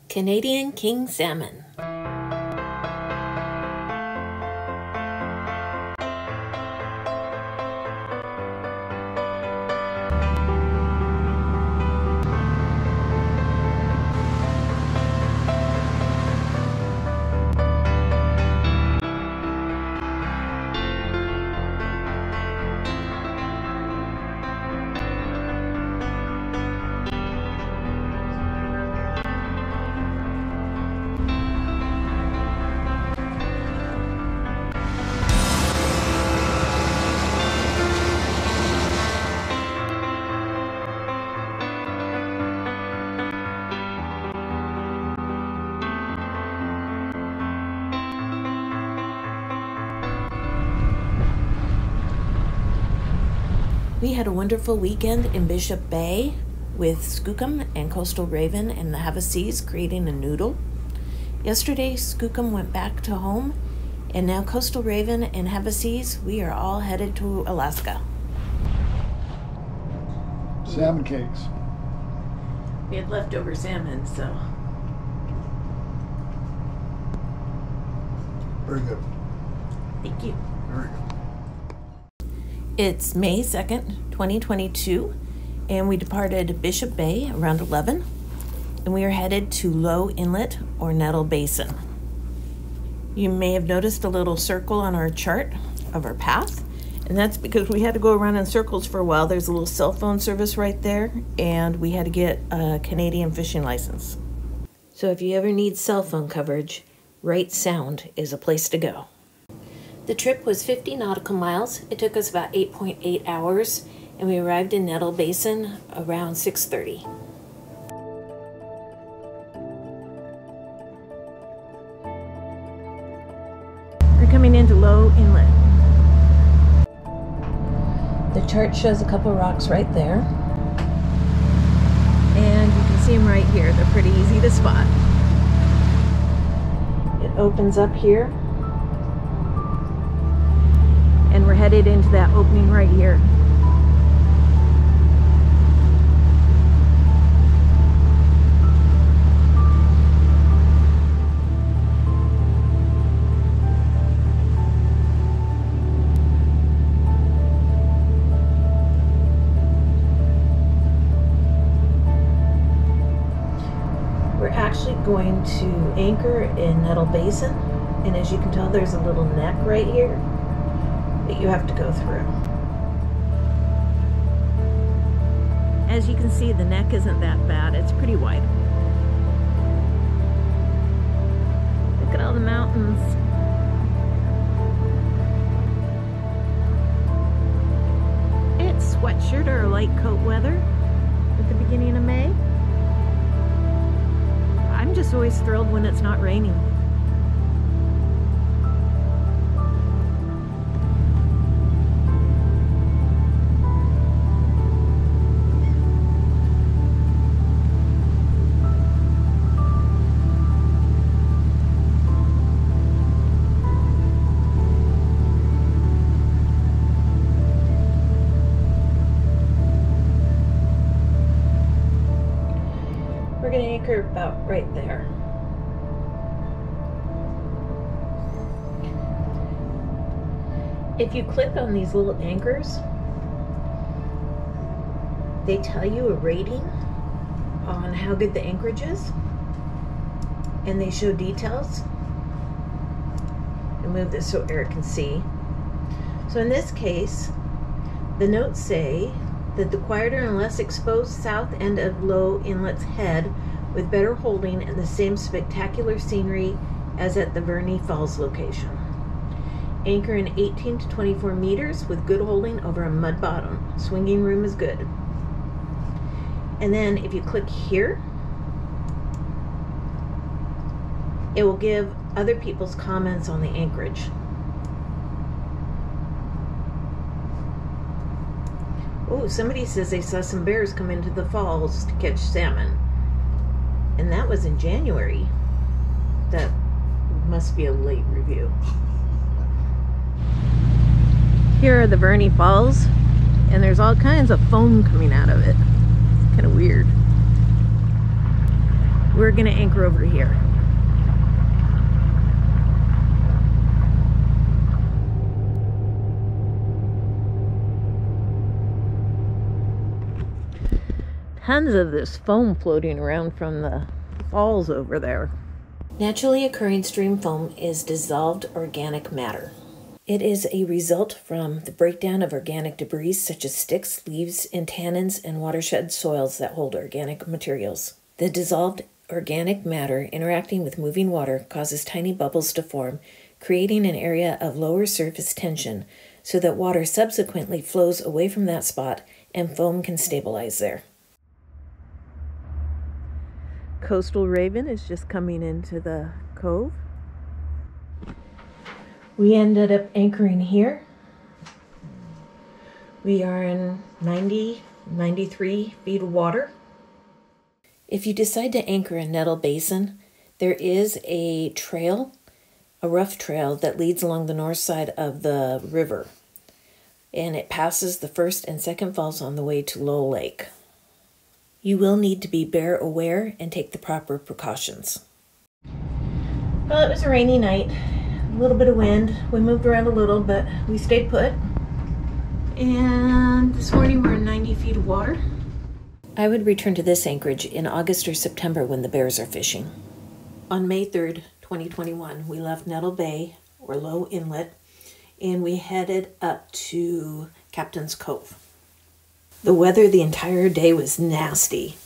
Canadian king salmon. We had a wonderful weekend in Bishop Bay with Skookum and Coastal Raven and the Havaseas creating a noodle. Yesterday, Skookum went back to home, and now Coastal Raven and Havaseas, we are all headed to Alaska. Salmon cakes. We had leftover salmon, so. Very good. Thank you. Very good. It's May 2nd, 2022, and we departed Bishop Bay around 11, and we are headed to Low Inlet or Nettle Basin. You may have noticed a little circle on our chart of our path, and that's because we had to go around in circles for a while. There's a little cell phone service right there, and we had to get a Canadian fishing license. So if you ever need cell phone coverage, Right Sound is a place to go. The trip was 50 nautical miles. It took us about 8.8 hours, and we arrived in Nettle Basin around 6:30. We're coming into Low Inlet. The chart shows a couple rocks right there, and you can see them right here. They're pretty easy to spot. It opens up here, and we're headed into that opening right here. We're actually going to anchor in Nettle Basin, and as you can tell, there's a little neck right here that you have to go through. As you can see, the neck isn't that bad. It's pretty wide. Look at all the mountains. It's sweatshirt or light coat weather at the beginning of May. I'm just always thrilled when it's not raining. We're going to anchor about right there. If you click on these little anchors, they tell you a rating on how good the anchorage is, and they show details. I'll move this so Eric can see. So in this case, the notes say that the quieter and less exposed south end of Low Inlet's head with better holding and the same spectacular scenery as at the Verney Falls location. Anchor in 18 to 24 meters with good holding over a mud bottom. Swinging room is good. And then if you click here, it will give other people's comments on the anchorage. Oh, somebody says they saw some bears come into the falls to catch salmon. And that was in January. That must be a late review. Here are the Verney Falls, and there's all kinds of foam coming out of it. It's kind of weird. we're gonna anchor over here. Tons of this foam floating around from the falls over there. Naturally occurring stream foam is dissolved organic matter. It is a result from the breakdown of organic debris such as sticks, leaves, and tannins and watershed soils that hold organic materials. The dissolved organic matter interacting with moving water causes tiny bubbles to form, creating an area of lower surface tension so that water subsequently flows away from that spot and foam can stabilize there. Coastal Raven is just coming into the cove. We ended up anchoring here. We are in 93 feet of water. If you decide to anchor in Nettle Basin, there is a trail, a rough trail that leads along the north side of the river. And it passes the first and second falls on the way to Low Lake. You will need to be bear aware and take the proper precautions. Well, it was a rainy night, a little bit of wind. We moved around a little, but we stayed put. And this morning we're in 90 feet of water. I would return to this anchorage in August or September when the bears are fishing. On May 3rd, 2021, we left Nettle Bay, or Low Inlet, and we headed up to Captain's Cove. The weather the entire day was nasty,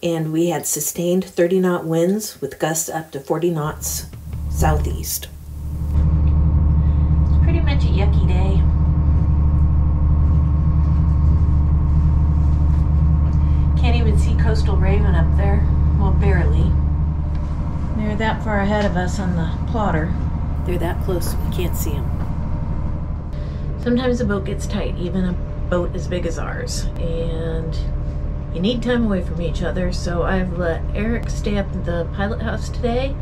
and we had sustained 30-knot winds with gusts up to 40 knots southeast. It's pretty much a yucky day. Can't even see Coastal Raven up there. Well, barely. They're that far ahead of us on the plotter. They're that close, we can't see them. Sometimes the boat gets tight, even a boat as big as ours, and you need time away from each other, so I've let Eric stay up at the pilot house today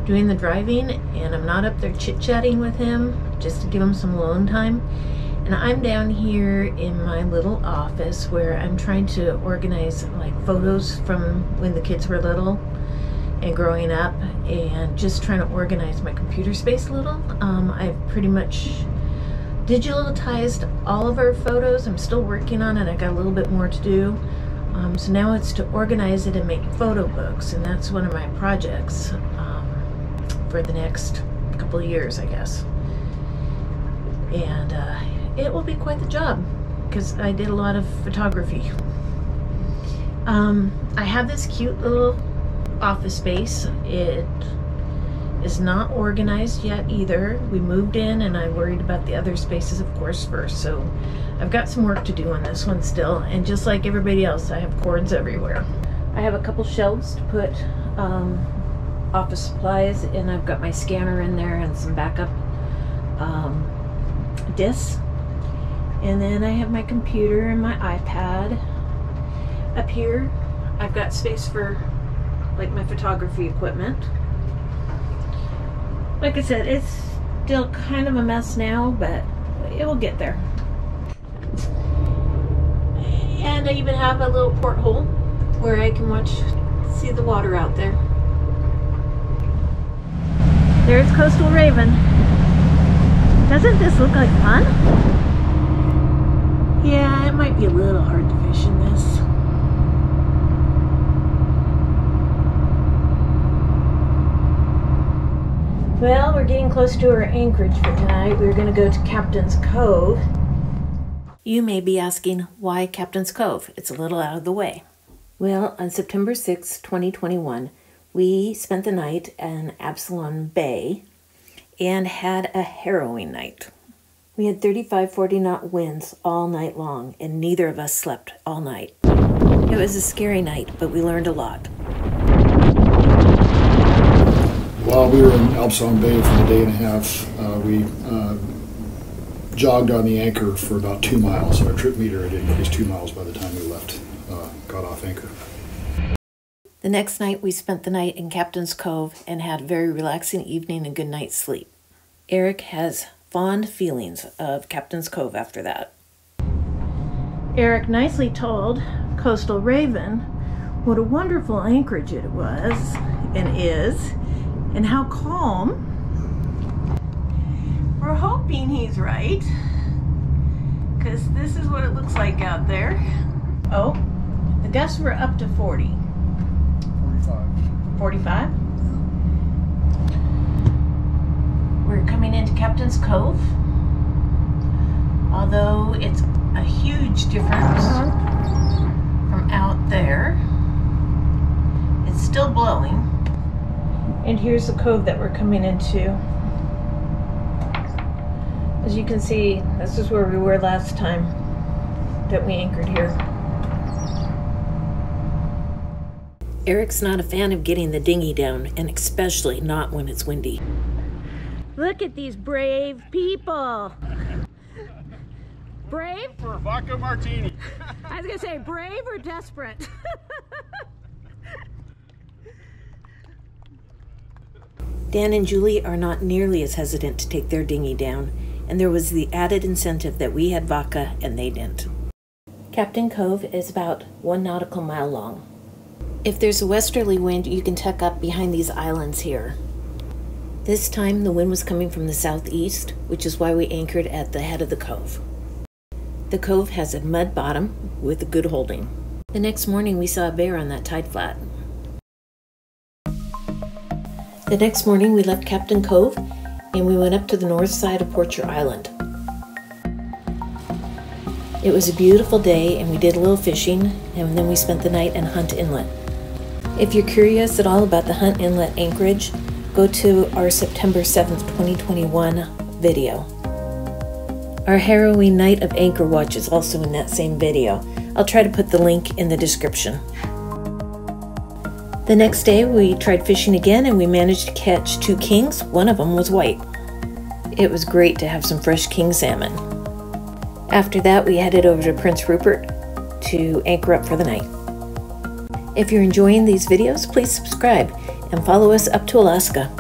doing the driving, and I'm not up there chit-chatting with him just to give him some alone time. And I'm down here in my little office where I'm trying to organize like photos from when the kids were little and growing up, and just trying to organize my computer space a little. I've pretty much digitalized all of our photos. I'm still working on it. I got a little bit more to do. So now it's to organize it and make photo books, and that's one of my projects for the next couple of years, I guess. And it will be quite the job because I did a lot of photography. I have this cute little office space. It is not organized yet either. We moved in and I worried about the other spaces, of course, first. So I've got some work to do on this one still. And just like everybody else, I have cords everywhere. I have a couple shelves to put office supplies, and I've got my scanner in there and some backup discs. And then I have my computer and my iPad. Up here, I've got space for like my photography equipment. Like I said, it's still kind of a mess now, but it will get there. And I even have a little porthole where I can see the water out there. There's Coastal Raven. Doesn't this look like fun? Yeah, it might be a little hard to fish in this. Well, we're getting close to our anchorage for tonight. We're going to go to Captain's Cove. You may be asking, why Captain's Cove? It's a little out of the way. Well, on September 6, 2021, we spent the night in Absalom Bay and had a harrowing night. We had 35-40 knot winds all night long, and neither of us slept all night. It was a scary night, but we learned a lot. While we were in Absalom Bay for a day and a half, we jogged on the anchor for about 2 miles. So our trip meter had increased 2 miles by the time we left, got off anchor. The next night, we spent the night in Captain's Cove and had a very relaxing evening and good night's sleep. Eric has fond feelings of Captain's Cove after that. Eric nicely told Coastal Raven What a wonderful anchorage it was and is, and how calm. We're hoping he's right, because this is what it looks like out there. Oh, the gusts were up to 40. 45. 45? We're coming into Captain's Cove. Although it's a huge difference from out there, it's still blowing. And here's the cove that we're coming into. As you can see, this is where we were last time that we anchored here. Eric's not a fan of getting the dinghy down, and especially not when it's windy. Look at these brave people. Brave? For a vodka martini. I was gonna say brave or desperate. Dan and Julie are not nearly as hesitant to take their dinghy down, and there was the added incentive that we had vodka and they didn't. Captain Cove is about 1 nautical mile long. If there's a westerly wind, you can tuck up behind these islands here. This time the wind was coming from the southeast, which is why we anchored at the head of the cove. The cove has a mud bottom with a good holding. The next morning we saw a bear on that tide flat. The next morning we left Captain Cove and we went up to the north side of Porcher Island. It was a beautiful day and we did a little fishing, and then we spent the night in Hunt Inlet. If you're curious at all about the Hunt Inlet anchorage, go to our September 7th, 2021 video. Our harrowing night of anchor watch is also in that same video. I'll try to put the link in the description. The next day we tried fishing again and we managed to catch 2 kings. One of them was white. It was great to have some fresh king salmon. After that we headed over to Prince Rupert to anchor up for the night. If you're enjoying these videos, please subscribe and follow us up to Alaska.